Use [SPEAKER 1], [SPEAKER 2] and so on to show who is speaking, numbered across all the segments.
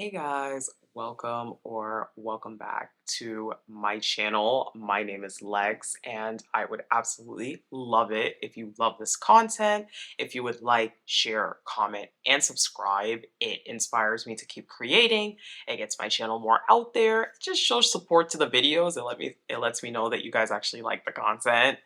[SPEAKER 1] Hey guys, welcome back to my channel. My name is Lex, and I would absolutely love it if you love this content. If you would like, share, comment, and subscribe. It inspires me to keep creating. It gets my channel more out there. It just shows support to the videos. It lets me know that you guys actually like the content.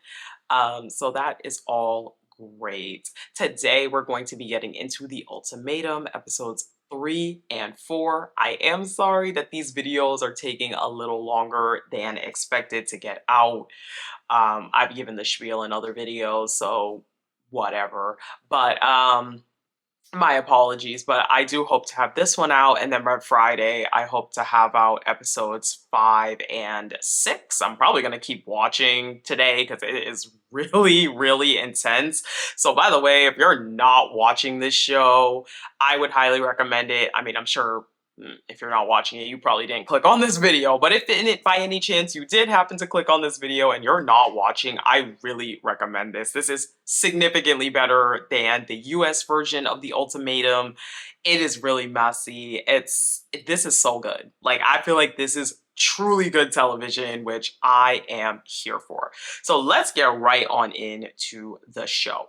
[SPEAKER 1] So that is all great. Today, we're going to be getting into the Ultimatum episodes 3 and 4. I am sorry that these videos are taking a little longer than expected to get out. I've given the spiel in other videos, so whatever. But my apologies, but I do hope to have this one out, and then by Friday, I hope to have out episodes 5 and 6. I'm probably gonna keep watching today because it is really, really intense. So, by the way, if you're not watching this show, I would highly recommend it. I mean, I'm sure if you're not watching it, you probably didn't click on this video. But if by any chance you did happen to click on this video and you're not watching, I really recommend this. This is significantly better than the US version of the Ultimatum. It is really messy. This is so good. Like, I feel like this is truly good television, which I am here for. So let's get right on into the show.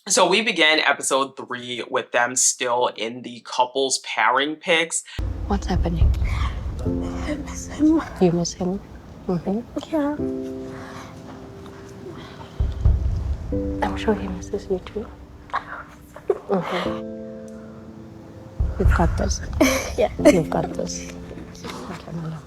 [SPEAKER 1] So we began episode 3 with them still in the couples pairing pics.
[SPEAKER 2] What's happening?
[SPEAKER 3] I miss him.
[SPEAKER 2] You miss him? Mm-hmm.
[SPEAKER 3] Yeah.
[SPEAKER 2] I'm sure he misses you too. Mm-hmm. You've got this.
[SPEAKER 3] Yeah.
[SPEAKER 2] You've got this. Okay, my love.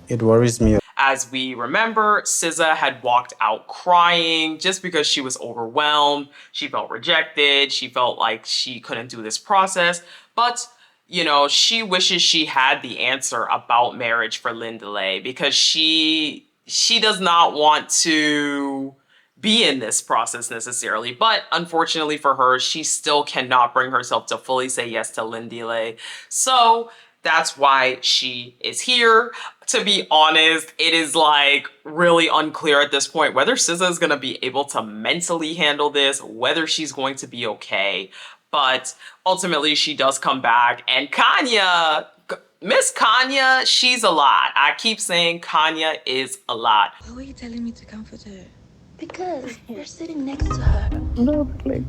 [SPEAKER 4] It worries me.
[SPEAKER 1] As we remember, SZA had walked out crying just because she was overwhelmed. She felt rejected. She felt like she couldn't do this process. But, you know, she wishes she had the answer about marriage for Lindley because she does not want to be in this process necessarily. But unfortunately for her, she still cannot bring herself to fully say yes to Lindley. So that's why she is here. To be honest, it is like really unclear at this point whether SZA is going to be able to mentally handle this, whether she's going to be okay. But ultimately, she does come back, and Miss Kanya, she's a lot. I keep saying Kanya is a lot.
[SPEAKER 5] Why were you telling me to comfort her?
[SPEAKER 3] Because you're sitting next to her.
[SPEAKER 2] No, but like,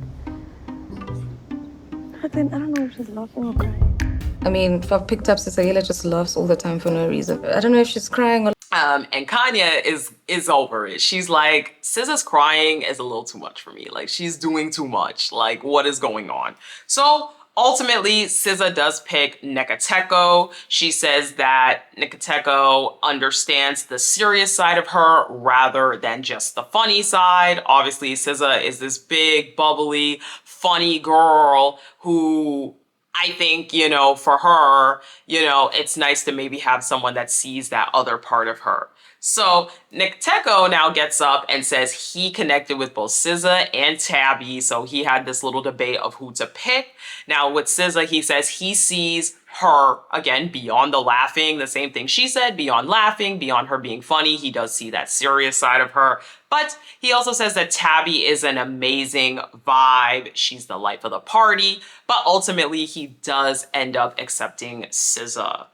[SPEAKER 3] I don't know if she's laughing or crying.
[SPEAKER 5] I mean, if I've picked up Cecilia just laughs all the time for no reason. I don't know if she's crying or
[SPEAKER 1] And Kanya is over it. She's like, SZA's crying is a little too much for me. Like, she's doing too much. Like, what is going on? So ultimately, SZA does pick Nekateko. She says that Nekateko understands the serious side of her rather than just the funny side. Obviously, SZA is this big, bubbly, funny girl who I think, you know, for her, you know, it's nice to maybe have someone that sees that other part of her. So Nekateko now gets up and says he connected with both SZA and Tabby, so he had this little debate of who to pick. Now with SZA, he says he sees her, again, beyond the laughing, the same thing she said, beyond laughing, beyond her being funny, he does see that serious side of her. But he also says that Tabby is an amazing vibe. She's the life of the party. But ultimately, he does end up accepting SZA.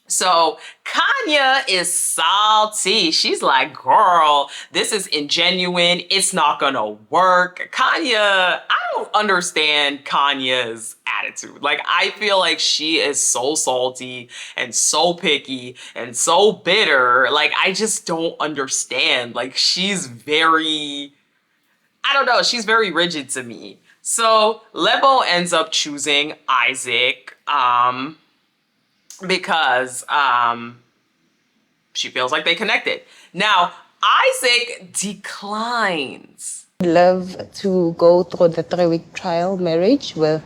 [SPEAKER 1] So Kanya is salty. She's like, girl, this is ingenuine. It's not gonna work. Kanya, I don't understand Kanya's attitude. Like, I feel like she is so salty and so picky and so bitter. Like, I just don't understand. Like, she's very, I don't know, she's very rigid to me. So Lebo ends up choosing Isaac, because she feels like they connected. Now, Isaac declines.
[SPEAKER 2] love to go through the 3-week trial marriage with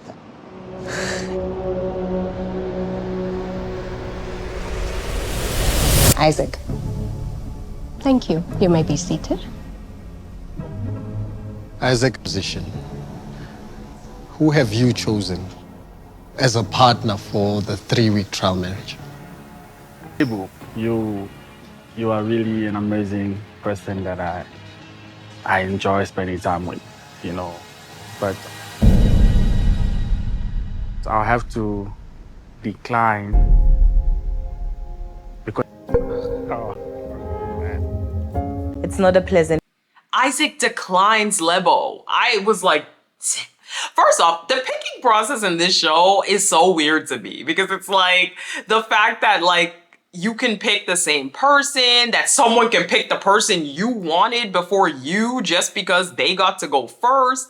[SPEAKER 2] Isaac. Thank you. You may be seated.
[SPEAKER 4] Isaac position. Who have you chosen as a partner for the 3-week trial marriage?
[SPEAKER 6] Ibu, you are really an amazing person that I enjoy spending time with, you know. But I'll have to decline because oh man.
[SPEAKER 2] It's not a pleasant.
[SPEAKER 1] Isaac declines Lebo. I was like, first off, the picking process in this show is so weird to me because it's like the fact that like you can pick the same person, that someone can pick the person you wanted before you just because they got to go first.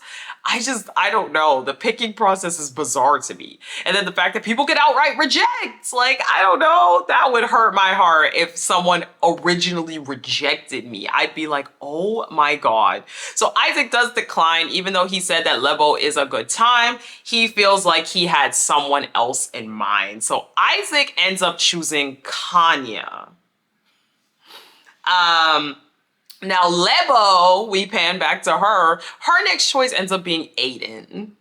[SPEAKER 1] I don't know. The picking process is bizarre to me. And then the fact that people can outright reject, like, I don't know, that would hurt my heart if someone originally rejected me. I'd be like, oh my God. So Isaac does decline, even though he said that Lebo is a good time. He feels like he had someone else in mind. So Isaac ends up choosing Kanya. Now, Lebo, we pan back to her. Her next choice ends up being Aiden.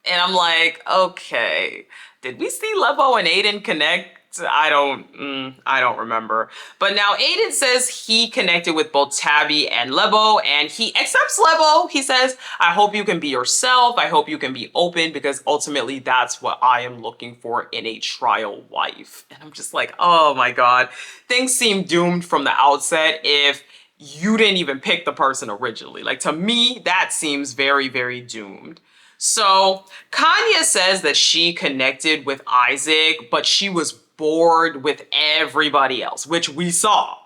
[SPEAKER 1] And I'm like, okay, did we see Lebo and Aiden connect? I don't remember. But now Aiden says he connected with both Tabby and Lebo, and he accepts Lebo. He says, I hope you can be yourself. I hope you can be open, because ultimately that's what I am looking for in a trial wife. And I'm just like, oh my God. Things seem doomed from the outset if you didn't even pick the person originally. Like, to me, that seems very, very doomed. So Kanya says that she connected with Isaac, but she was bored with everybody else, which we saw.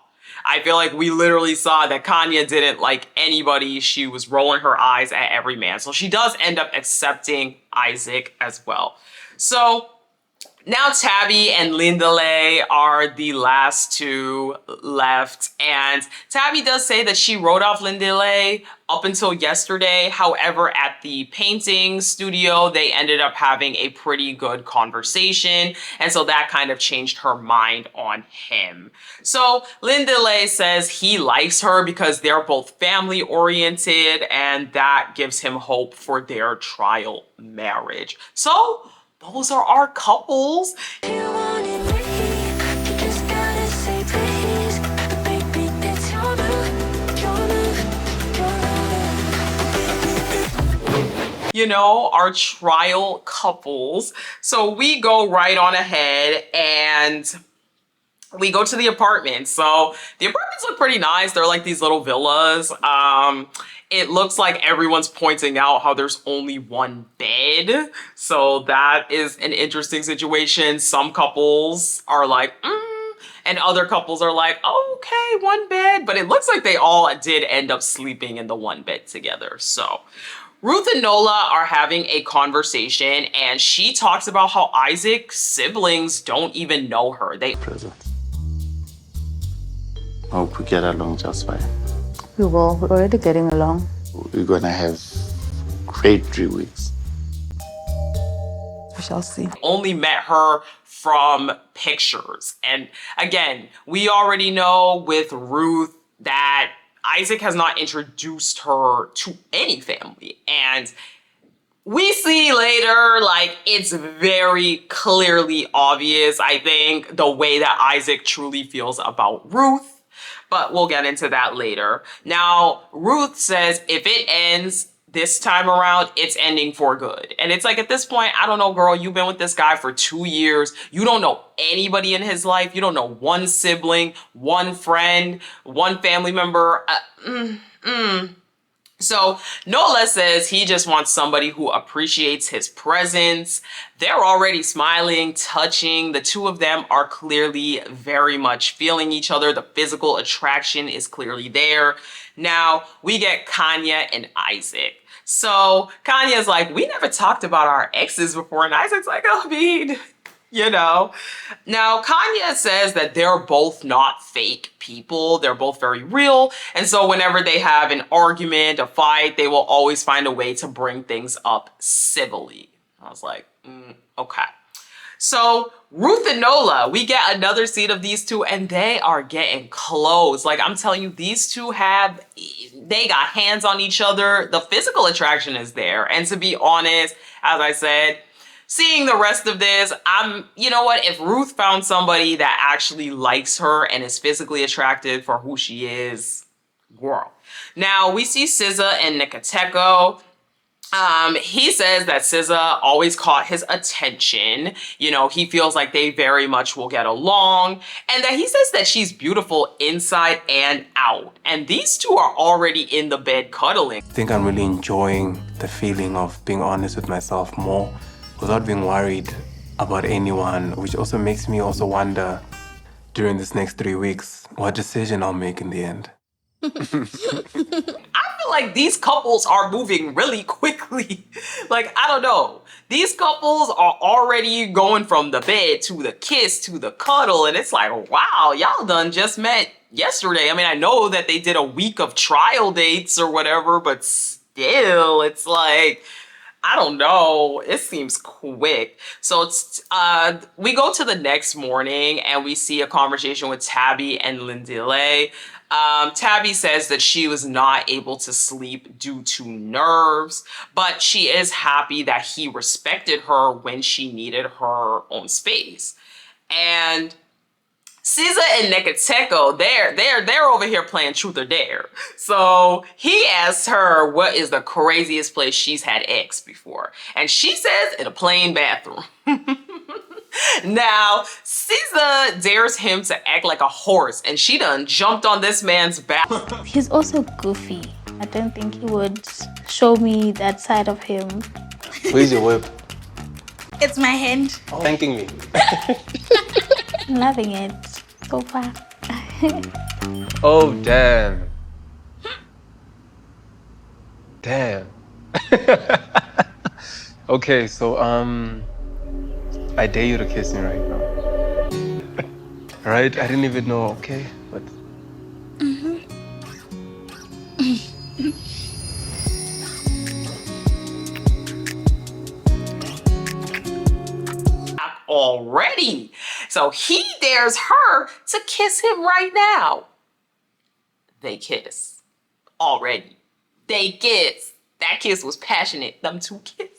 [SPEAKER 1] I feel like we literally saw that Kanya didn't like anybody. She was rolling her eyes at every man. So she does end up accepting Isaac as well. So now Tabby and Lindale are the last two left, and Tabby does say that she wrote off Lindale up until yesterday. However, at the painting studio, they ended up having a pretty good conversation, and so that kind of changed her mind on him. So Lindale says he likes her because they're both family oriented, and that gives him hope for their trial marriage. So those are our couples. You know, our trial couples. So we go right on ahead and we go to the apartment. So the apartments look pretty nice. They're like these little villas. It looks like everyone's pointing out how there's only one bed. So that is an interesting situation. Some couples are like, and other couples are like, okay, one bed. But it looks like they all did end up sleeping in the one bed together. So Ruth and Nola are having a conversation, and she talks about how Isaac's siblings don't even know her.
[SPEAKER 7] Present. Hope we get along just fine.
[SPEAKER 8] We will. We're already getting along.
[SPEAKER 7] We're gonna have great 3 weeks.
[SPEAKER 8] We shall see.
[SPEAKER 1] Only met her from pictures. And again, we already know with Ruth that Isaac has not introduced her to any family. And we see later, like, it's very clearly obvious, I think, the way that Isaac truly feels about Ruth. But we'll get into that later. Now, Ruth says if it ends this time around, it's ending for good. And it's like, at this point, I don't know, girl, you've been with this guy for 2 years. You don't know anybody in his life. You don't know one sibling, one friend, one family member. So Nola says he just wants somebody who appreciates his presence. They're already smiling, touching. The two of them are clearly very much feeling each other. The physical attraction is clearly there. Now we get Kanya and Isaac. So Kanya's like, we never talked about our exes before. And Isaac's like, oh, Bede. You know, now Kanya says that they're both not fake people. They're both very real. And so whenever they have an argument, a fight, they will always find a way to bring things up civilly. I was like, okay. So Ruth and Nola, we get another scene of these two and they are getting close. Like, I'm telling you, these two they got hands on each other. The physical attraction is there. And to be honest, as I said, seeing the rest of this, you know what? If Ruth found somebody that actually likes her and is physically attracted for who she is, girl. Now, we see SZA and Nicoteko. He says that SZA always caught his attention. You know, he feels like they very much will get along, and that he says that she's beautiful inside and out. And these two are already in the bed cuddling.
[SPEAKER 9] I think I'm really enjoying the feeling of being honest with myself more without being worried about anyone, which also makes me also wonder during this next 3 weeks what decision I'll make in the end.
[SPEAKER 1] I feel like these couples are moving really quickly. Like, I don't know. These couples are already going from the bed to the kiss to the cuddle, and it's like, wow, y'all done just met yesterday. I mean, I know that they did a week of trial dates or whatever, but still, it's like, I don't know. It seems quick. So we go to the next morning and we see a conversation with Tabby and Lindile. Tabby says that she was not able to sleep due to nerves, but she is happy that he respected her when she needed her own space. And SZA and Nekateko, they're over here playing truth or dare. So he asks her what is the craziest place she's had X before. And she says in a plain bathroom. Now, SZA dares him to act like a horse, and she done jumped on this man's back.
[SPEAKER 3] He's also goofy. I don't think he would show me that side of him.
[SPEAKER 9] Where's your whip?
[SPEAKER 3] It's my hand.
[SPEAKER 9] Thanking me.
[SPEAKER 3] I'm loving it so far.
[SPEAKER 9] Oh, damn. Damn. Okay, so, I dare you to kiss me right now. Right? I didn't even know, okay? But
[SPEAKER 1] Already. So he dares her to kiss him right now. They kiss. Already. They kiss. That kiss was passionate. Them two kiss.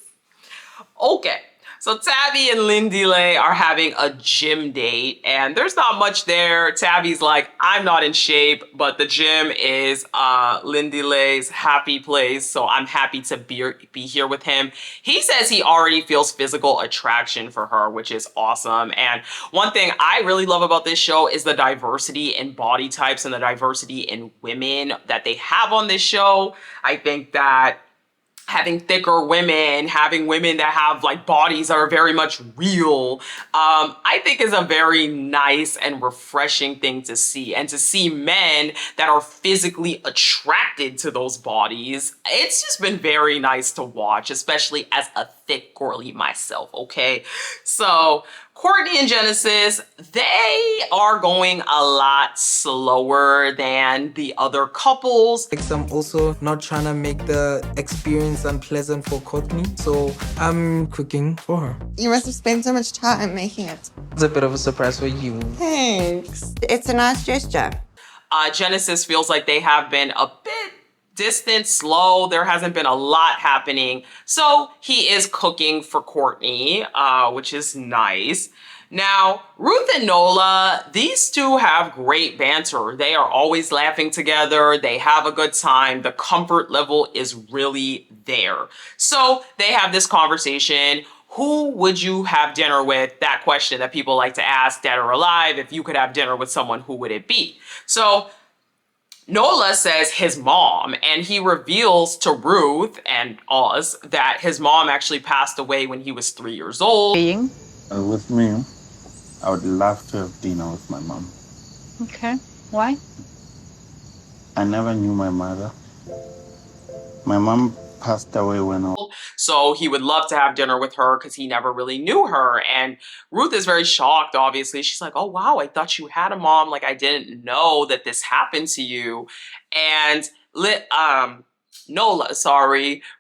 [SPEAKER 1] Okay. So Tabby and Lindile are having a gym date, and there's not much there. Tabby's like, I'm not in shape, but the gym is Lindile's happy place, so I'm happy to be here with him. He says he already feels physical attraction for her, which is awesome. And one thing I really love about this show is the diversity in body types and the diversity in women that they have on this show. I think that having thicker women, having women that have like bodies that are very much real, I think is a very nice and refreshing thing to see. And to see men that are physically attracted to those bodies, it's just been very nice to watch, especially as a thick girly myself, okay? So Courtney and Genesis, they are going a lot slower than the other couples.
[SPEAKER 10] I'm also not trying to make the experience unpleasant for Courtney, so I'm cooking for her.
[SPEAKER 2] You must have spent so much time making it.
[SPEAKER 10] It's a bit of a surprise for you.
[SPEAKER 2] Thanks. It's a nice gesture.
[SPEAKER 1] Genesis feels like they have been a bit distant, slow. There hasn't been a lot happening. So he is cooking for Courtney, which is nice. Now, Ruth and Nola, these two have great banter. They are always laughing together. They have a good time. The comfort level is really there. So they have this conversation. Who would you have dinner with? That question that people like to ask, dead or alive. If you could have dinner with someone, who would it be? So Nola says his mom, and he reveals to Ruth and us that his mom actually passed away when he was 3 years old.
[SPEAKER 6] With me, I would love to have dinner with my mom.
[SPEAKER 8] Okay. Why?
[SPEAKER 6] I never knew my mother. My mom passed away when I was
[SPEAKER 1] So he would love to have dinner with her because he never really knew her. And Ruth is very shocked, obviously. She's like, oh, wow, I thought you had a mom. Like, I didn't know that this happened to you. And Nola,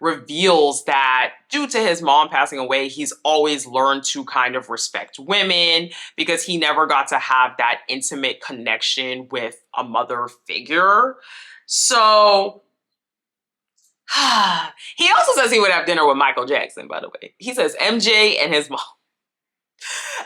[SPEAKER 1] reveals that due to his mom passing away, he's always learned to kind of respect women because he never got to have that intimate connection with a mother figure. So he also says he would have dinner with Michael Jackson, by the way. He says MJ and his mom.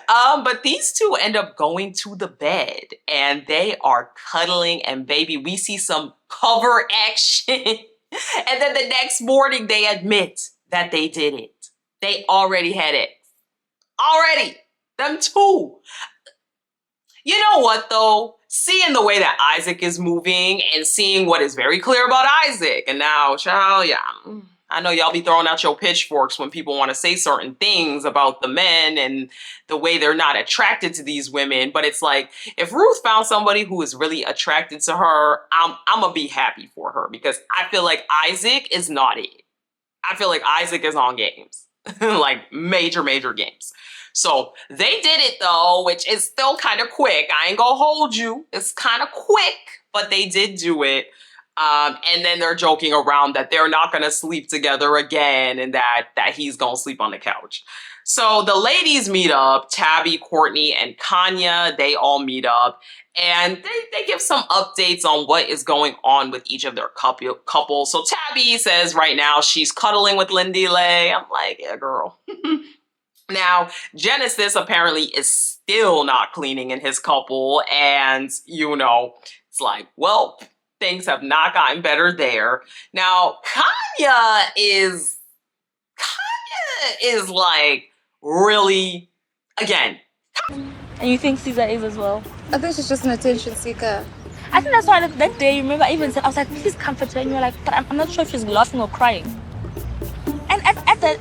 [SPEAKER 1] But these two end up going to the bed and they are cuddling, and baby, we see some cover action. And then the next morning they admit that they did it. They already had it. Already. Them two. You know what though? Seeing the way that Isaac is moving and seeing what is very clear about Isaac. And now, child, yeah. I know y'all be throwing out your pitchforks when people want to say certain things about the men and the way they're not attracted to these women. But it's like, if Ruth found somebody who is really attracted to her, I'm going to be happy for her because I feel like Isaac is not it. I feel like Isaac is on games. Like major, major games. So they did it though, which is still kind of quick. I ain't gonna hold you. It's kind of quick, but they did do it. And then they're joking around that they're not gonna sleep together again and that he's gonna sleep on the couch. So the ladies meet up, Tabby, Courtney, and Kanya, they all meet up. And they give some updates on what is going on with each of their couples. So Tabby says right now she's cuddling with Lindy Lay. I'm like, yeah, girl. Now, Genesis apparently is still not cleaning in his couple. And, you know, it's like, well, things have not gotten better there. Now, Kanya is like really, again.
[SPEAKER 3] And you think Caesar is as well?
[SPEAKER 5] I think she's just an attention seeker.
[SPEAKER 3] I think that's why that day, remember, I even said, I was like, please comfort her. And you were like, but I'm not sure if she's laughing or crying. And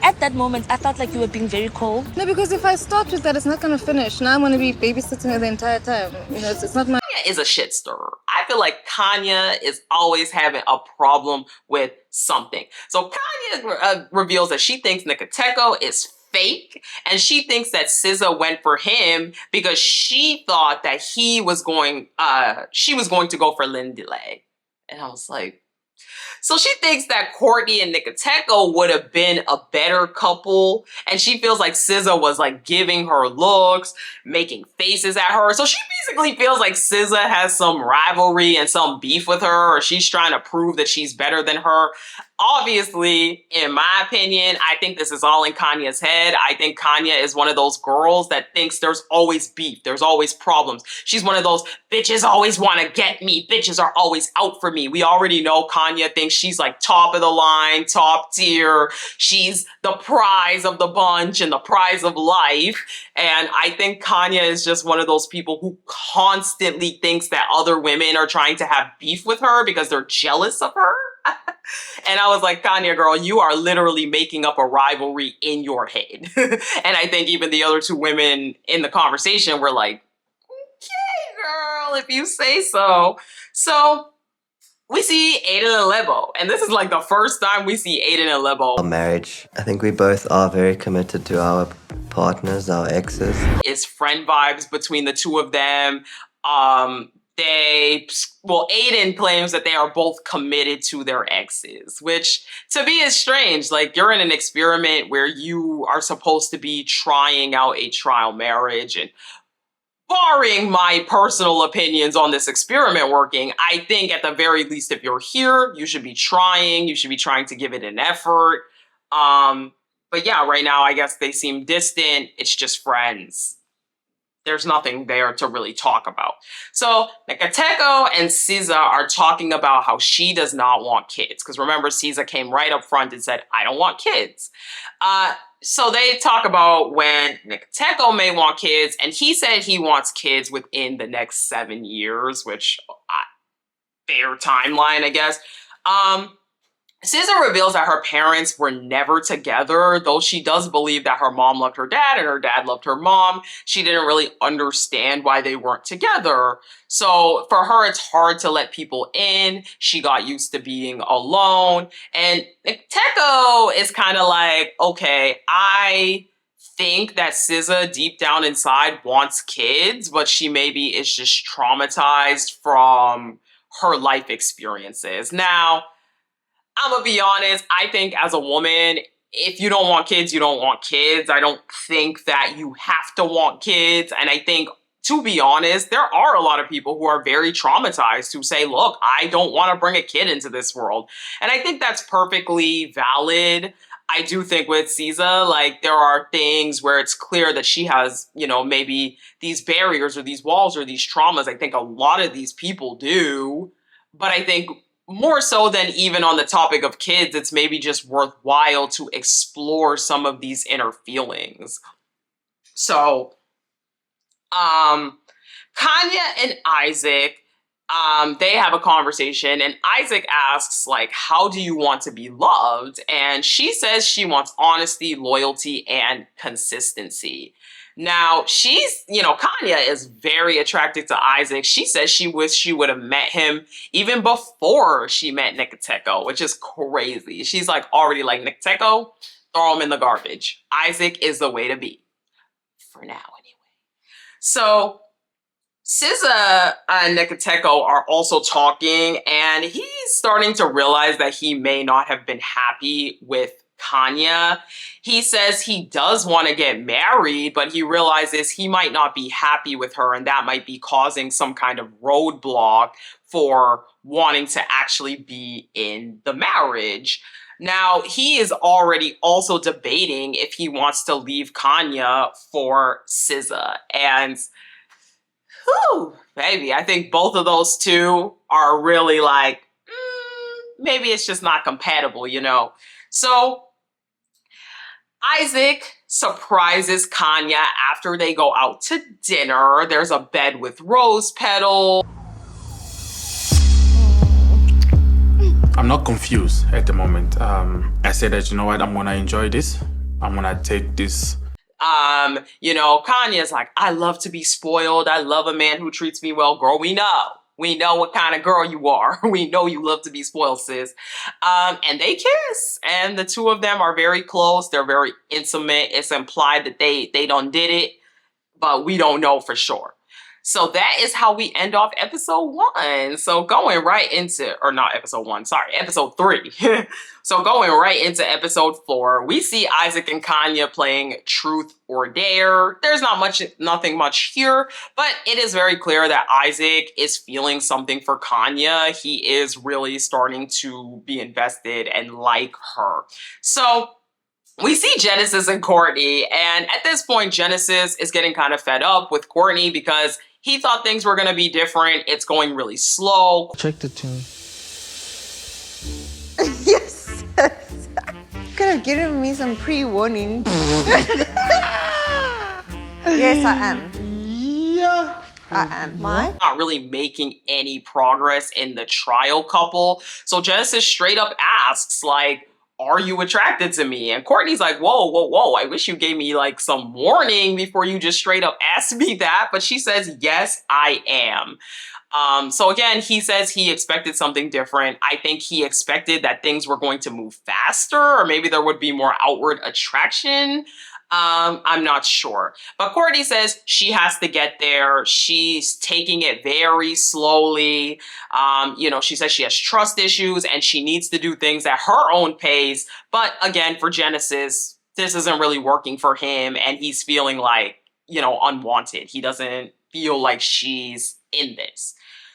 [SPEAKER 3] at that moment, I felt like you were being very cold.
[SPEAKER 5] No, because if I start with that, it's not going to finish. Now I'm going to be babysitting her the entire time. You know, it's not my...
[SPEAKER 1] Kanya is a shit stirrer. I feel like Kanya is always having a problem with something. So Kanya reveals that she thinks Nicoteko is fake, and she thinks that SZA went for him because she thought that she was going to go for Lindy Lay. And I was like, so she thinks that Courtney and Nicoteko would have been a better couple. And she feels like SZA was like giving her looks, making faces at her. So she basically feels like SZA has some rivalry and some beef with her, or she's trying to prove that she's better than her. Obviously, in my opinion, I think this is all in Kanye's head. I think Kanye is one of those girls that thinks there's always beef. There's always problems. She's one of those, bitches always want to get me. Bitches are always out for me. We already know Kanye thinks she's like top of the line, top tier. She's the prize of the bunch and the prize of life. And I think Kanye is just one of those people who constantly thinks that other women are trying to have beef with her because they're jealous of her. And I was like, Kanye, girl, you are literally making up a rivalry in your head. And I think even the other two women in the conversation were like, okay, girl, if you say so. So we see Aiden and Lebo. And this is like the first time we see Aiden and Lebo.
[SPEAKER 11] Our marriage. I think we both are very committed to our partners, our exes.
[SPEAKER 1] It's friend vibes between the two of them. Aiden claims that they are both committed to their exes, which to me is strange. Like, you're in an experiment where you are supposed to be trying out a trial marriage, and barring my personal opinions on this experiment working, I think at the very least, if you're here, you should be trying to give it an effort. But yeah, right now, I guess they seem distant. It's just friends. There's nothing there to really talk about. So Nicoteko and SZA are talking about how she does not want kids. Because remember, SZA came right up front and said, I don't want kids. So they talk about when Nicoteko may want kids. And he said he wants kids within the next 7 years, which fair timeline, I guess. SZA reveals that her parents were never together, though she does believe that her mom loved her dad and her dad loved her mom. She didn't really understand why they weren't together. So for her, it's hard to let people in. She got used to being alone. And Teko is kind of like, okay, I think that SZA deep down inside wants kids, but she maybe is just traumatized from her life experiences. Now, I'm gonna be honest, I think as a woman, if you don't want kids, you don't want kids. I don't think that you have to want kids. And I think, to be honest, there are a lot of people who are very traumatized who say, look, I don't want to bring a kid into this world. And I think that's perfectly valid. I do think with SZA, like, there are things where it's clear that she has, you know, maybe these barriers or these walls or these traumas. I think a lot of these people do. But I think more so than even on the topic of kids, it's maybe just worthwhile to explore some of these inner feelings. So, Kanya and Isaac, they have a conversation, and Isaac asks, like, how do you want to be loved? And she says she wants honesty, loyalty, and consistency. Now, Kanya is very attracted to Isaac. She says she wished she would have met him even before she met Nikiteko, which is crazy. She's like already like, Nikiteko, throw him in the garbage. Isaac is the way to be. For now, anyway. So, SZA and Nikiteko are also talking, and he's starting to realize that he may not have been happy with Kanya. He says he does want to get married, but he realizes he might not be happy with her, and that might be causing some kind of roadblock for wanting to actually be in the marriage. Now, he is already also debating if he wants to leave Kanya for SZA, and whew, baby, I think both of those two are really like, maybe it's just not compatible, you know? So, Isaac surprises Kanya after they go out to dinner. There's a bed with rose petals.
[SPEAKER 6] I'm not confused at the moment. I said that, you know what, I'm gonna enjoy this. I'm gonna take this.
[SPEAKER 1] Kanye's like, I love to be spoiled. I love a man who treats me well. Girl, we know. We know what kind of girl you are. We know you love to be spoiled, sis. And they kiss. And the two of them are very close. They're very intimate. It's implied that they done did it, but we don't know for sure. So that is how we end off episode 1. So going right into, or not episode 1, sorry, episode 3. So going right into episode 4, we see Isaac and Kanya playing Truth or Dare. There's nothing much here, but it is very clear that Isaac is feeling something for Kanya. He is really starting to be invested and like her. So we see Genesis and Courtney, and at this point, Genesis is getting kind of fed up with Courtney because he thought things were going to be different. It's going really slow.
[SPEAKER 10] Check the tune.
[SPEAKER 2] Yes. Could have given me some pre-warning. Yes, I am.
[SPEAKER 4] Yeah.
[SPEAKER 2] I am. Why?
[SPEAKER 1] Not really making any progress in the trial couple. So Genesis straight up asks, like, are you attracted to me? And Courtney's like, whoa, whoa, whoa. I wish you gave me like some warning before you just straight up asked me that. But she says, yes, I am. So again, he says he expected something different. I think he expected that things were going to move faster, or maybe there would be more outward attraction. I'm not sure. But Courtney says she has to get there. She's taking it very slowly. She says she has trust issues and she needs to do things at her own pace. But again, for Genesis, this isn't really working for him, and he's feeling like, unwanted. He doesn't feel like she's in this.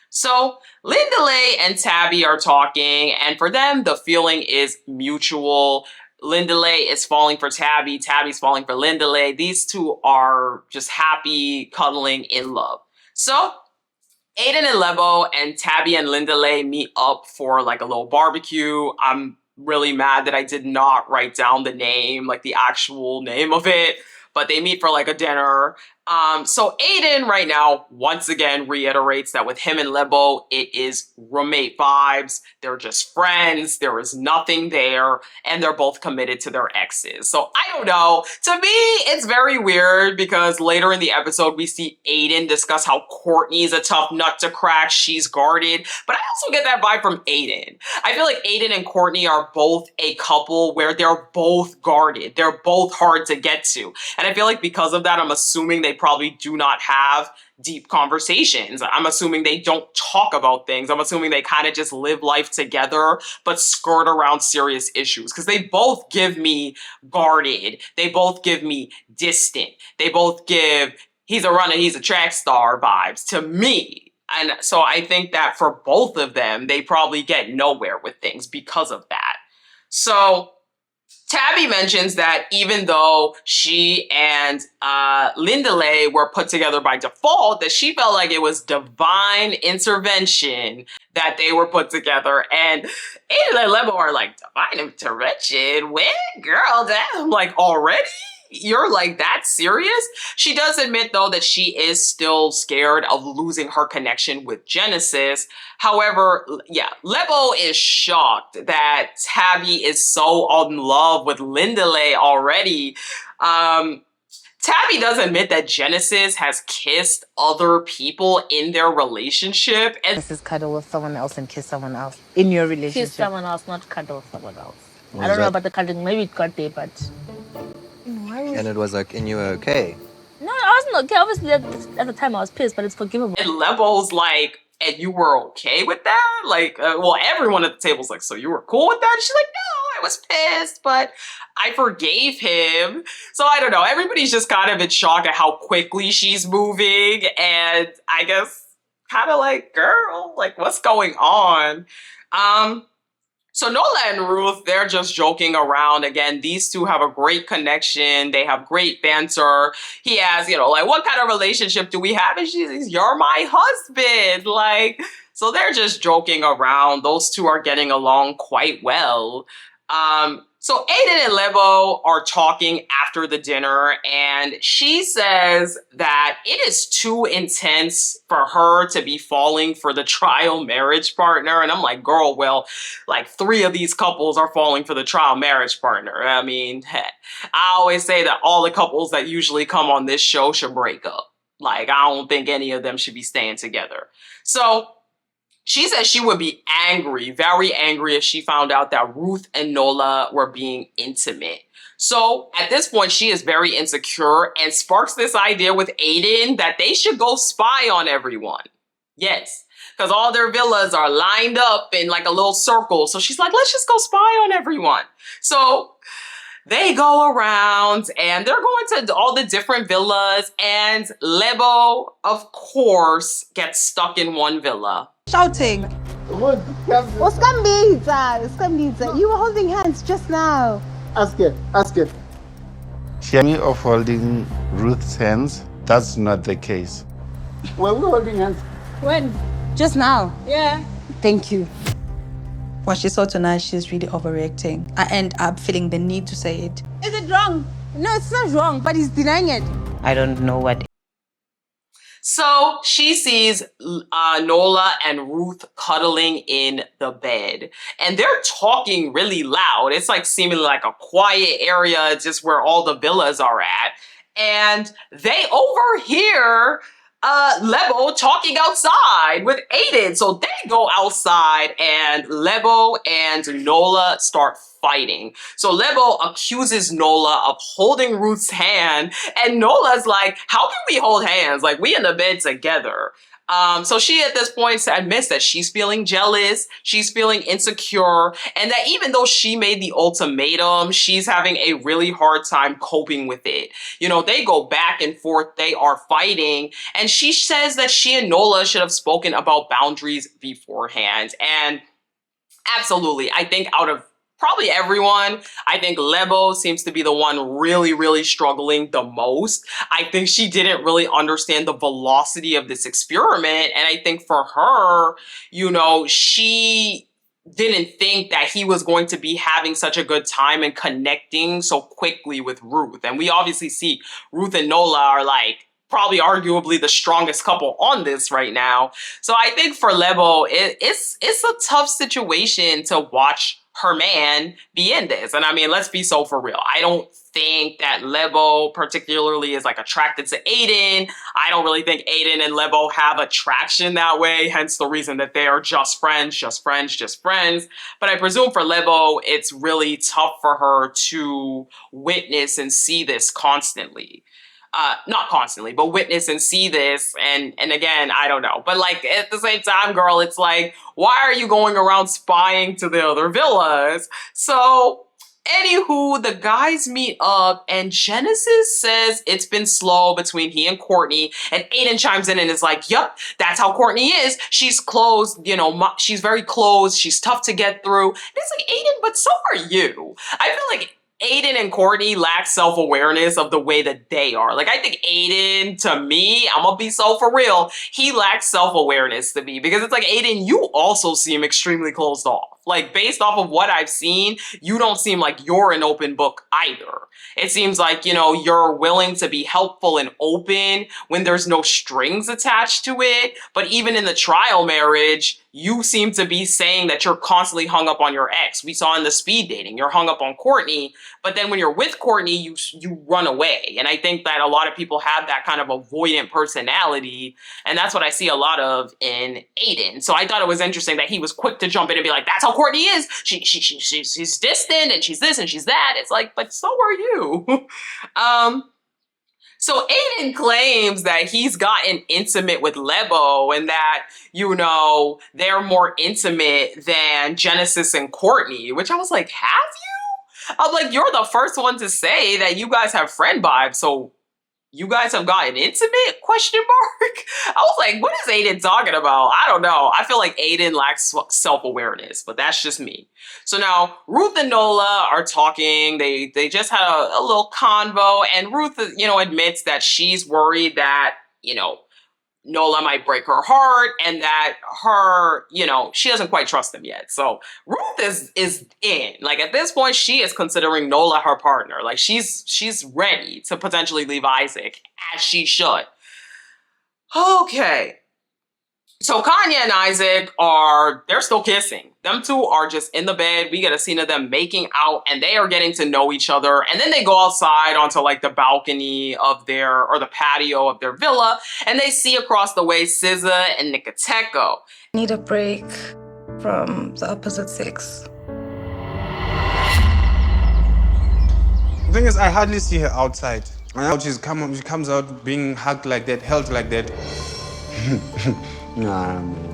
[SPEAKER 1] So Linda Lay and Tabby are talking, and for them, the feeling is mutual. Linda Lay is falling for Tabby. Tabby's falling for Linda Lay. These two are just happy, cuddling, in love. So Aiden and Lebo and Tabby and Linda Lay meet up for like a little barbecue. I'm really mad that I did not write down the name, like the actual name of it, but they meet for like a dinner. So Aiden right now, once again, reiterates that with him and Lebo, it is roommate vibes. They're just friends. There is nothing there. And they're both committed to their exes. So I don't know. To me, it's very weird because later in the episode, we see Aiden discuss how Courtney's a tough nut to crack. She's guarded. But I also get that vibe from Aiden. I feel like Aiden and Courtney are both a couple where they're both guarded. They're both hard to get to. And I feel like because of that, I'm assuming they probably do not have deep conversations. I'm assuming they don't talk about things. I'm assuming they kind of just live life together, but skirt around serious issues. Because they both give me guarded. They both give me distant. They both give, he's a runner, he's a track star vibes to me. And so I think that for both of them, they probably get nowhere with things because of that. So Tabby mentions that even though she and Lindale were put together by default, that she felt like it was divine intervention that they were put together. And Aiden and Lebo are like, divine intervention? When? Girl, damn, like already? You're like that serious? She does admit though that she is still scared of losing her connection with Genesis. However, yeah, Lebo is shocked that Tabby is so in love with Lindale already. Tabby does admit that Genesis has kissed other people in their relationship. And
[SPEAKER 2] This is cuddle with someone else and kiss someone else in your relationship.
[SPEAKER 3] Kiss someone else, not cuddle with someone else.
[SPEAKER 11] Was
[SPEAKER 3] I don't know
[SPEAKER 11] that-
[SPEAKER 3] about the cuddling. Maybe it got there, but
[SPEAKER 11] And it was like, and you were okay.
[SPEAKER 3] no, I wasn't okay. Obviously, at the time I was pissed, but it's forgivable.
[SPEAKER 1] And Lebo's like, and you were okay with that? Like, well, everyone at the table's like, so you were cool with that? And she's like, no, I was pissed, but I forgave him. So I don't know. Everybody's just kind of in shock at how quickly she's moving. And I guess kind of like, girl, like what's going on? So Nola and Ruth, they're just joking around. Again, these two have a great connection. They have great banter. He asks, like, what kind of relationship do we have? And she says, you're my husband. Like, so they're just joking around. Those two are getting along quite well. So Aiden and Lebo are talking after the dinner, and she says that it is too intense for her to be falling for the trial marriage partner. And I'm like, girl, well, like 3 of these couples are falling for the trial marriage partner. I mean, I always say that all the couples that usually come on this show should break up. Like, I don't think any of them should be staying together. So she says she would be angry, very angry, if she found out that Ruth and Nola were being intimate. So at this point, she is very insecure and sparks this idea with Aiden that they should go spy on everyone. Yes, because all their villas are lined up in like a little circle. So she's like, let's just go spy on everyone. So they go around and they're going to all the different villas, and Lebo, of course, gets stuck in one villa.
[SPEAKER 2] Shouting. Uskambitsa. You were holding hands just now.
[SPEAKER 7] Ask it. Hear me of holding Ruth's hands. That's not the case.
[SPEAKER 8] Were we holding hands?
[SPEAKER 2] When? Just now.
[SPEAKER 8] Yeah.
[SPEAKER 2] Thank you.
[SPEAKER 12] What she saw tonight, she's really overreacting. I end up feeling the need to say it.
[SPEAKER 2] Is it wrong? No, it's not wrong, but he's denying it.
[SPEAKER 11] I don't know what.
[SPEAKER 1] So she sees Nola and Ruth cuddling in the bed, and they're talking really loud. It's like seemingly like a quiet area, just where all the villas are at. And they overhear Lebo talking outside with Aiden. So they go outside, and Lebo and Nola start fighting. So Lebo accuses Nola of holding Ruth's hand, and Nola's like, how can we hold hands? Like, we in the bed together. So she at this point admits that she's feeling jealous, she's feeling insecure, and that even though she made the ultimatum, she's having a really hard time coping with it. They go back and forth, they are fighting, and she says that she and Nola should have spoken about boundaries beforehand. And absolutely, I think out of probably everyone, I think Lebo seems to be the one really, really struggling the most. I think she didn't really understand the velocity of this experiment. And I think for her, she didn't think that he was going to be having such a good time and connecting so quickly with Ruth. And we obviously see Ruth and Nola are like probably arguably the strongest couple on this right now. So I think for Lebo, it's a tough situation to watch her man be in this. And I mean, let's be so for real. I don't think that Lebo particularly is like attracted to Aiden. I don't really think Aiden and Lebo have attraction that way, hence the reason that they are just friends. But I presume for Lebo, it's really tough for her to witness and see this constantly. Not constantly, but witness and see this. And again, I don't know. But like at the same time, girl, it's like, why are you going around spying to the other villas? So anywho, the guys meet up, and Genesis says it's been slow between he and Courtney, and Aiden chimes in and is like, yep, that's how Courtney is. She's closed, she's very closed. She's tough to get through. And it's like, Aiden, but so are you. I feel like Aiden and Courtney lack self-awareness of the way that they are. Like, I think Aiden, to me, I'm gonna be so for real, he lacks self-awareness to me, because it's like, Aiden, you also seem extremely closed off. Like, based off of what I've seen, you don't seem like you're an open book either. It seems like, you know, you're willing to be helpful and open when there's no strings attached to it. But even in the trial marriage, you seem to be saying that you're constantly hung up on your ex. We saw in the speed dating, you're hung up on Courtney, but then when you're with Courtney, you run away. And I think that a lot of people have that kind of avoidant personality, and that's what I see a lot of in Aiden. So I thought it was interesting that he was quick to jump in and be like, that's how Courtney is. She's distant and she's this and she's that. It's like, but so are you. So Aiden claims that he's gotten intimate with Lebo and that, you know, they're more intimate than Genesis and Courtney, which I was like, have you? I'm like, you're the first one to say that you guys have friend vibes, so you guys have gotten intimate? Question mark. I was like, what is Aiden talking about? I don't know. I feel like Aiden lacks self-awareness, but that's just me. So now Ruth and Nola are talking. They just had a little convo, and Ruth, you know, admits that she's worried that, you know, Nola might break her heart and that her, you know, she doesn't quite trust him yet. So Ruth is in. Like, at this point, she is considering Nola her partner. Like, she's ready to potentially leave Isaac, as she should. Okay. So Kanya and Isaac they're still kissing. Them two are just in the bed. We get a scene of them making out, and they are getting to know each other. And then they go outside onto like the balcony of or the patio of their villa, and they see across the way SZA and Nicoteko.
[SPEAKER 5] Need a break from the opposite sex.
[SPEAKER 13] The thing is, I hardly see her outside. And now she comes out being hugged like that, held like that.
[SPEAKER 7] Nah, man.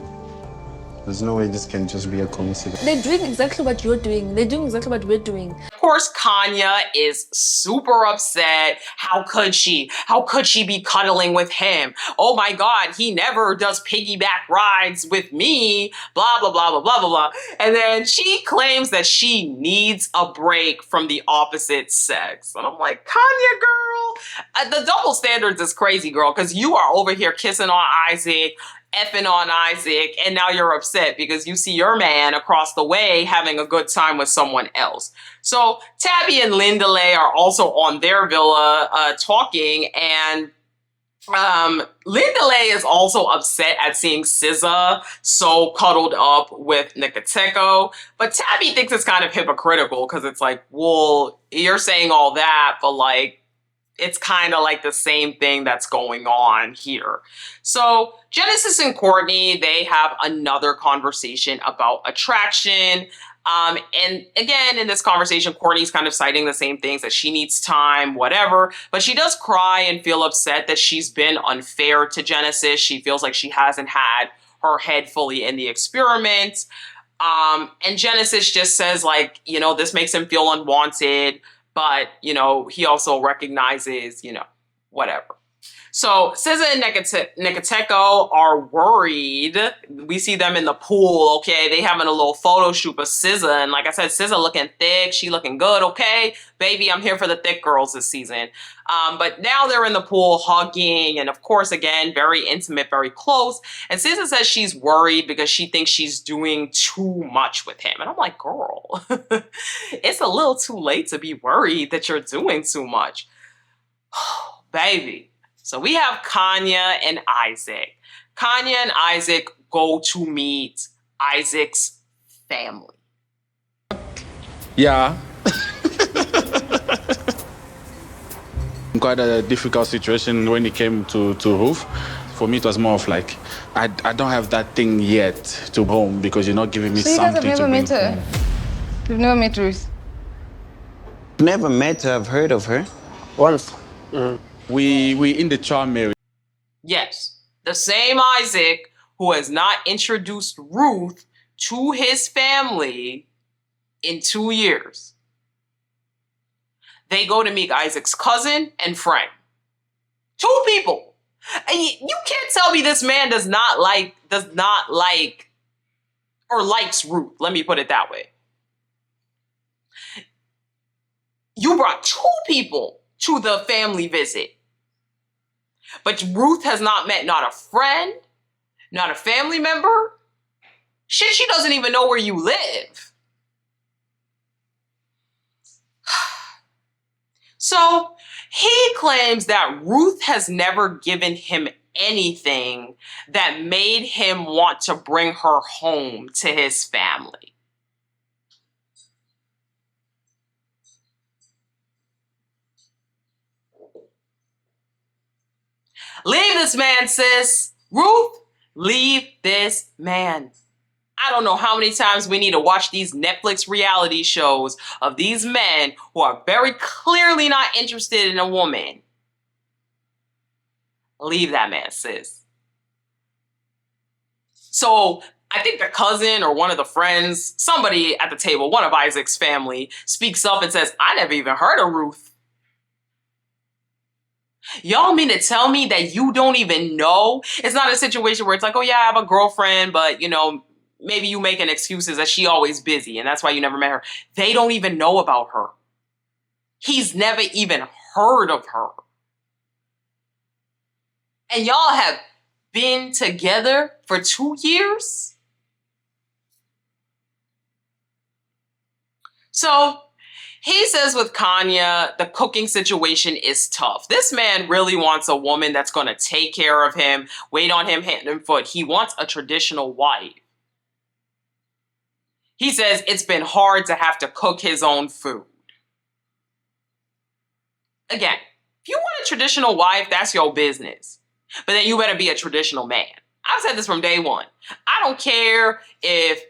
[SPEAKER 7] There's no way this can just be a coincidence.
[SPEAKER 3] They're doing exactly what you're doing. They're doing exactly what we're doing.
[SPEAKER 1] Of course, Kanya is super upset. How could she? How could she be cuddling with him? Oh my God, he never does piggyback rides with me. Blah, blah, blah, blah, blah, blah, blah. And then she claims that she needs a break from the opposite sex. And I'm like, Kanya, girl, the double standards is crazy, girl, because you are over here kissing on Isaac, effing on Isaac, and now you're upset because you see your man across the way having a good time with someone else. So Tabby and Lindale are also on their villa talking, and Lindale is also upset at seeing SZA so cuddled up with Nicoteko, but Tabby thinks it's kind of hypocritical because it's like, well, you're saying all that, but like, it's kind of like the same thing that's going on here. So Genesis and Courtney, they have another conversation about attraction. And again, in this conversation, Courtney's kind of citing the same things, that she needs time, whatever. But she does cry and feel upset that she's been unfair to Genesis. She feels like she hasn't had her head fully in the experiment. And Genesis just says, like, you know, this makes him feel unwanted. But, you know, he also recognizes, you know, whatever. So SZA and Nicoteko are worried. We see them in the pool, okay? They having a little photo shoot of SZA. And like I said, SZA looking thick. She looking good, okay? Baby, I'm here for the thick girls this season. But now they're in the pool hugging. And of course, again, very intimate, very close. And SZA says she's worried because she thinks she's doing too much with him. And I'm like, girl, it's a little too late to be worried that you're doing too much. Baby. So we have Kanya and Isaac. Kanya and Isaac go to meet Isaac's family.
[SPEAKER 6] Yeah. Quite a difficult situation when it came to Ruth. For me, it was more of like, I don't have that thing yet to home because you're not giving me something to bring home.
[SPEAKER 5] Met her? You've never met Ruth?
[SPEAKER 8] Never met her. I've heard of her.
[SPEAKER 4] Once.
[SPEAKER 6] We in the charm area.
[SPEAKER 1] Yes, the same Isaac who has not introduced Ruth to his family in 2 years. They go to meet Isaac's cousin and friend. 2 people. And you can't tell me this man does not like, or likes Ruth. Let me put it that way. You brought 2 people to the family visit. But Ruth has not met not a friend, not a family member. Shit, she doesn't even know where you live. So he claims that Ruth has never given him anything that made him want to bring her home to his family. Leave this man, sis. Ruth, leave this man. I don't know how many times we need to watch these Netflix reality shows of these men who are very clearly not interested in a woman. Leave that man, sis. So I think the cousin or one of the friends, somebody at the table, one of Isaac's family, speaks up and says, I never even heard of Ruth. Y'all mean to tell me that you don't even know? It's not a situation where it's like, oh yeah, I have a girlfriend, but you know, maybe you making excuses that she always busy and that's why you never met her. They don't even know about her. He's never even heard of her. And y'all have been together for 2 years? So he says with Kanya, the cooking situation is tough. This man really wants a woman that's going to take care of him, wait on him hand and foot. He wants a traditional wife. He says it's been hard to have to cook his own food. Again, if you want a traditional wife, that's your business. But then you better be a traditional man. I've said this from day one. I don't care if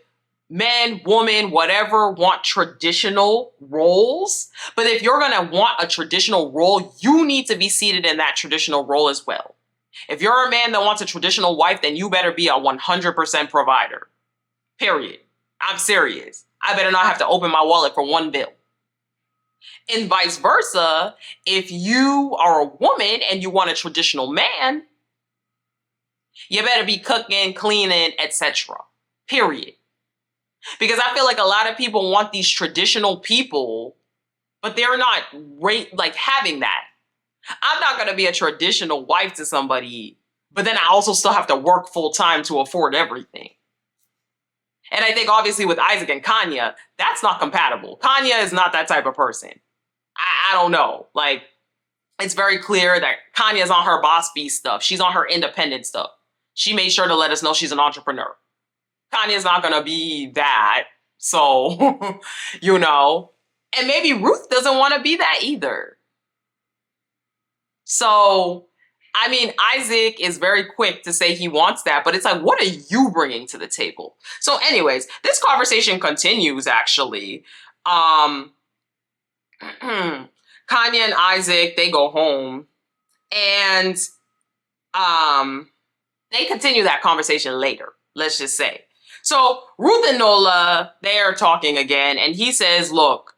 [SPEAKER 1] men, women, whatever, want traditional roles. But if you're going to want a traditional role, you need to be seated in that traditional role as well. If you're a man that wants a traditional wife, then you better be a 100% provider. Period. I'm serious. I better not have to open my wallet for one bill. And vice versa, if you are a woman and you want a traditional man, you better be cooking, cleaning, etc. Period. Because I feel like a lot of people want these traditional people, but they're not having that. I'm not going to be a traditional wife to somebody, but then I also still have to work full time to afford everything. And I think obviously with Isaac and Kanya, that's not compatible. Kanya is not that type of person. I don't know. Like, it's very clear that Kanya's on her boss bee stuff. She's on her independent stuff. She made sure to let us know she's an entrepreneur. Kanye's not going to be that. So, you know, and maybe Ruth doesn't want to be that either. So, I mean, Isaac is very quick to say he wants that, but it's like, what are you bringing to the table? So anyways, this conversation continues actually. Kanye and Isaac, they go home and they continue that conversation later, let's just say. So Ruth and Nola, they are talking again, and he says, look,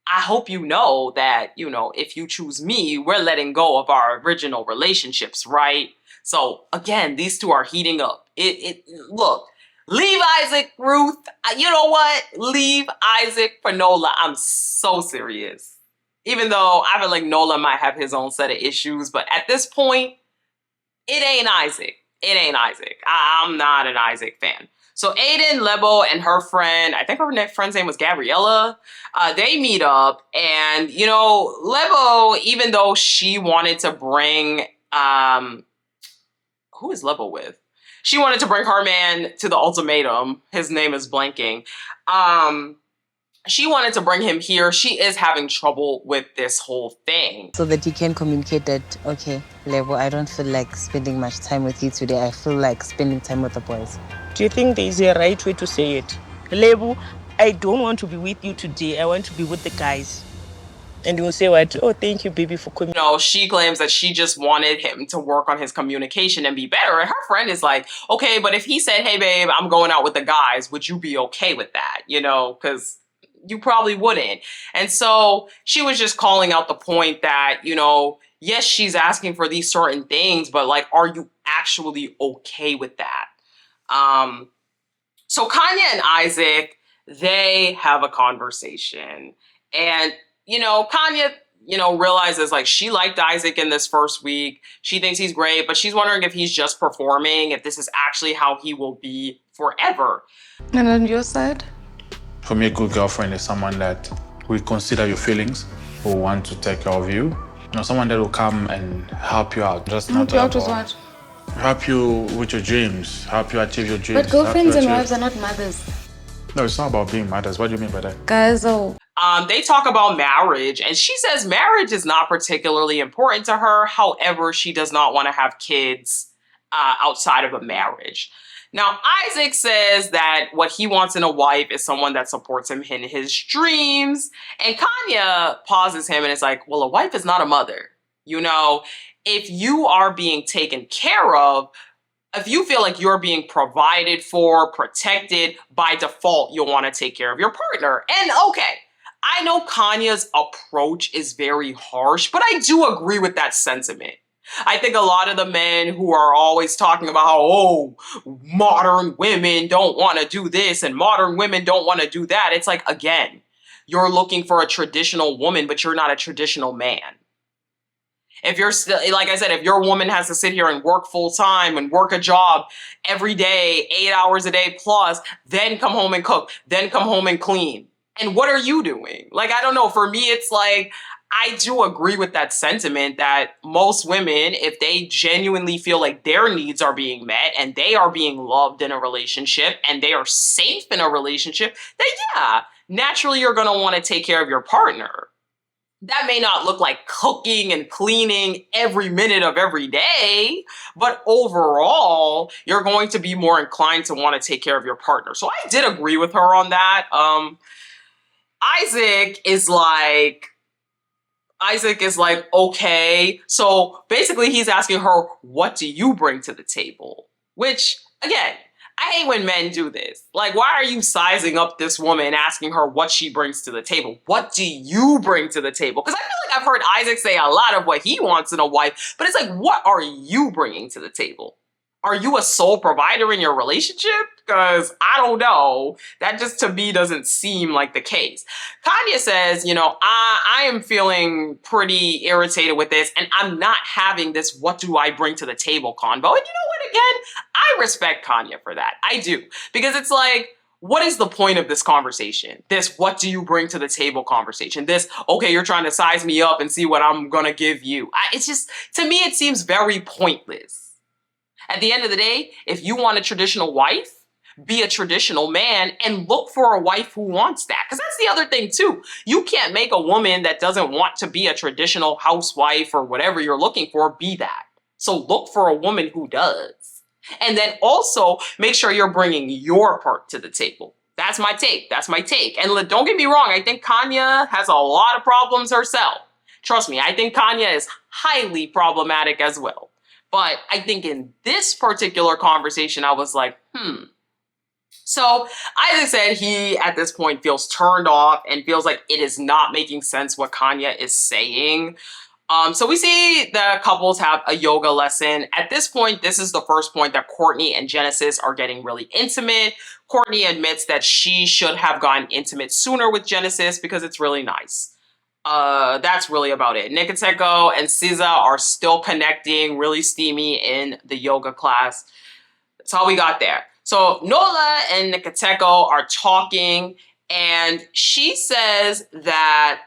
[SPEAKER 1] I hope you know that, you know, if you choose me, we're letting go of our original relationships, right? So again, these two are heating up. Look, leave Isaac, Ruth. You know what? Leave Isaac for Nola. I'm so serious. Even though I feel like Nola might have his own set of issues, but at this point, it ain't Isaac. It ain't Isaac. I'm not an Isaac fan. So Aiden, Lebo, and her friend, I think her friend's name was Gabriella, they meet up. And, you know, Lebo, even though she wanted to bring, who is Lebo with? She wanted to bring her man to the Ultimatum. His name is blanking. She wanted to bring him here. She is having trouble with this whole thing.
[SPEAKER 14] So that you can communicate that, okay, Lebo, I don't feel like spending much time with you today. I feel like spending time with the boys.
[SPEAKER 15] Do you think there is a right way to say it? Lebo, I don't want to be with you today. I want to be with the guys. And you'll say what? Oh, thank you, baby, for coming.
[SPEAKER 1] You know, she claims that she just wanted him to work on his communication and be better. And her friend is like, okay, but if he said, hey, babe, I'm going out with the guys, would you be okay with that? You know, because you probably wouldn't. And so she was just calling out the point that, you know, yes, she's asking for these certain things, but like, are you actually okay with that? So Kanye and Isaac, they have a conversation. And Kanya, realizes like she liked Isaac in this first week. She thinks he's great, but she's wondering if he's just performing, if this is actually how he will be forever.
[SPEAKER 5] And on your side?
[SPEAKER 16] For me, a good girlfriend is someone that will consider your feelings, will want to take care of you. Someone that will come and help you out. Just not
[SPEAKER 5] Help you out with what?
[SPEAKER 16] help you with your dreams, help you achieve your dreams.
[SPEAKER 5] But girlfriends and wives are not mothers.
[SPEAKER 16] No, it's not about being mothers. What do you mean by that?
[SPEAKER 5] Guys, oh.
[SPEAKER 1] They talk about marriage, and she says marriage is not particularly important to her. However, she does not want to have kids outside of a marriage. Now, Isaac says that what he wants in a wife is someone that supports him in his dreams. And Kanya pauses him and is like, well, a wife is not a mother. If you are being taken care of, if you feel like you're being provided for, protected, by default, you'll want to take care of your partner. And okay, I know Kanya's approach is very harsh, but I do agree with that sentiment. I think a lot of the men who are always talking about how, modern women don't want to do this and modern women don't want to do that. It's like, again, you're looking for a traditional woman, but you're not a traditional man. If you're still, like I said, if your woman has to sit here and work full time and work a job every day, 8 hours a day plus, then come home and cook, then come home and clean. And what are you doing? Like, I don't know. For me, it's like, I do agree with that sentiment that most women, if they genuinely feel like their needs are being met and they are being loved in a relationship and they are safe in a relationship, then yeah, naturally you're going to want to take care of your partner. That may not look like cooking and cleaning every minute of every day, but overall, you're going to be more inclined to want to take care of your partner. So I did agree with her on that. Isaac is like, okay. So basically he's asking her, what do you bring to the table? Which, again, I hate when men do this. Like, why are you sizing up this woman, asking her what she brings to the table? What do you bring to the table? Because I feel like I've heard Isaac say a lot of what he wants in a wife, but it's like, what are you bringing to the table? Are you a sole provider in your relationship? Because I don't know. That just to me doesn't seem like the case. Kanye says, I am feeling pretty irritated with this and I'm not having this what do I bring to the table convo. And you know what, again, I respect Kanye for that. I do. Because it's like, what is the point of this conversation? This what do you bring to the table conversation? This, okay, you're trying to size me up and see what I'm going to give you. It's just, to me, it seems very pointless. At the end of the day, if you want a traditional wife, be a traditional man and look for a wife who wants that. Because that's the other thing too. You can't make a woman that doesn't want to be a traditional housewife or whatever you're looking for be that. So look for a woman who does. And then also make sure you're bringing your part to the table. That's my take. That's my take. And don't get me wrong. I think Kanya has a lot of problems herself. Trust me, I think Kanya is highly problematic as well. But I think in this particular conversation, I was like, So Isaac said he, at this point, feels turned off and feels like it is not making sense what Kanya is saying. So we see the couples have a yoga lesson. At this point, this is the first point that Courtney and Genesis are getting really intimate. Courtney admits that she should have gotten intimate sooner with Genesis because it's really nice. That's really about it. Nikiteko and Siza are still connecting, really steamy in the yoga class. That's all we got there. So Nola and Nikiteko are talking, and she says that,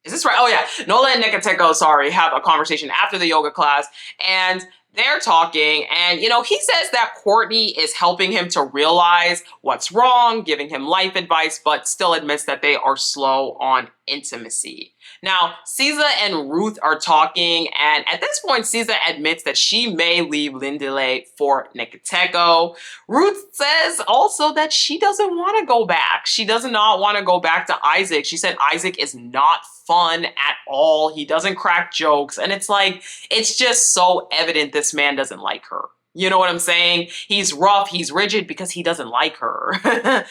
[SPEAKER 1] is this right? Oh yeah, Nola and Nikiteko, have a conversation after the yoga class, and they're talking, and, he says that Courtney is helping him to realize what's wrong, giving him life advice, but still admits that they are slow on intimacy. Now, Siza and Ruth are talking, and at this point, Siza admits that she may leave Lindile for Nikiteko. Ruth says also that she doesn't want to go back. She does not want to go back to Isaac. She said Isaac is not fun at all. He doesn't crack jokes, and it's like, it's just so evident this man doesn't like her. You know what I'm saying? He's rough, he's rigid because he doesn't like her,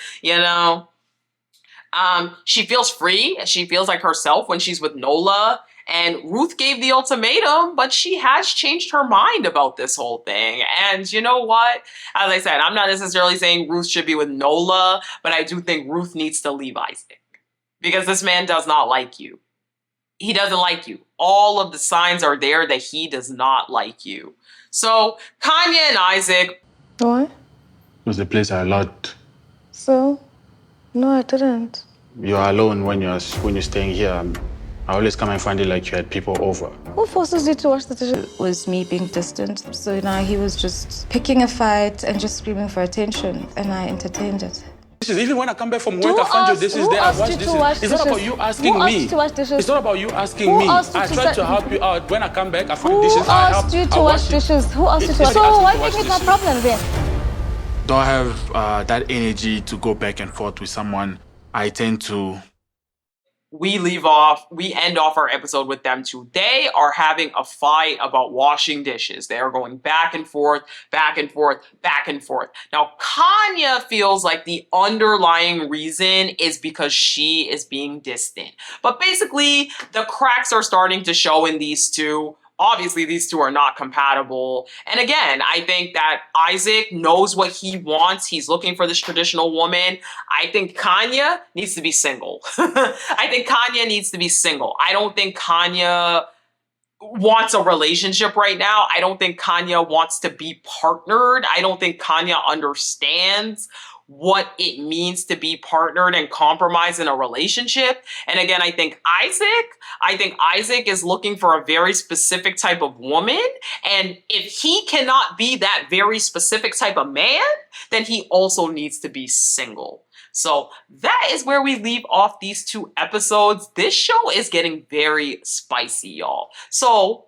[SPEAKER 1] She feels free. She feels like herself when she's with Nola. And Ruth gave the ultimatum, but she has changed her mind about this whole thing. And you know what? As I said, I'm not necessarily saying Ruth should be with Nola, but I do think Ruth needs to leave Isaac. Because this man does not like you. He doesn't like you. All of the signs are there that he does not like you. So, Kanya and Isaac.
[SPEAKER 12] What?
[SPEAKER 16] Was the place I allowed?
[SPEAKER 12] So? No, I didn't.
[SPEAKER 16] You're alone when you're staying here. I always come and find it like you had people over.
[SPEAKER 12] Who forces you to wash the dishes? It was me being distant. So now he was just picking a fight and just screaming for attention, and I entertained it.
[SPEAKER 16] Even when I come back from work, I find your dishes there. I wash dishes. It's not about you asking me.
[SPEAKER 12] To wash dishes?
[SPEAKER 16] It's not about you asking me. I try to help you out. When I come back, I find dishes. I help.
[SPEAKER 12] Who asked you to wash dishes? Who asked you to wash? So why make it my problem then?
[SPEAKER 16] Don't have that energy to go back and forth with someone. I tend to.
[SPEAKER 1] We end off our episode with them two. They are having a fight about washing dishes. They are going back and forth, back and forth, back and forth. Now, Kanya feels like the underlying reason is because she is being distant. But basically, the cracks are starting to show in these two. Obviously, these two are not compatible. And again, I think that Isaac knows what he wants. He's looking for this traditional woman. I think Kanya needs to be single. I think Kanya needs to be single. I don't think Kanya wants a relationship right now. I don't think Kanya wants to be partnered. I don't think Kanya understands what it means to be partnered and compromised in a relationship. And again, I think Isaac is looking for a very specific type of woman. And if he cannot be that very specific type of man, then he also needs to be single. So that is where we leave off these two episodes. This show is getting very spicy, y'all. So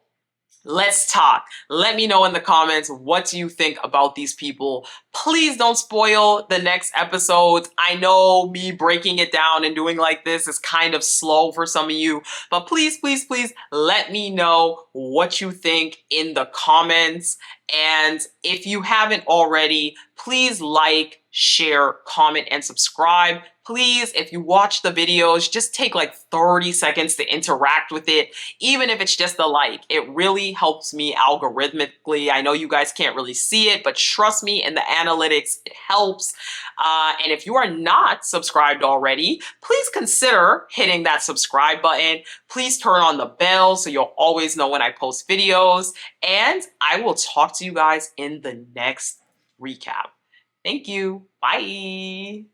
[SPEAKER 1] let's talk. Let me know in the comments, what do you think about these people? Please don't spoil the next episodes. I know me breaking it down and doing like this is kind of slow for some of you, but please, please, please let me know what you think in the comments. And if you haven't already, please like, share, comment, and subscribe. Please, if you watch the videos, just take like 30 seconds to interact with it. Even if it's just a like, it really helps me algorithmically. I know you guys can't really see it, but trust me, in the analytics, it helps. And if you are not subscribed already, please consider hitting that subscribe button. Please turn on the bell so you'll always know when I post videos. And I will talk to you guys in the next recap. Thank you. Bye.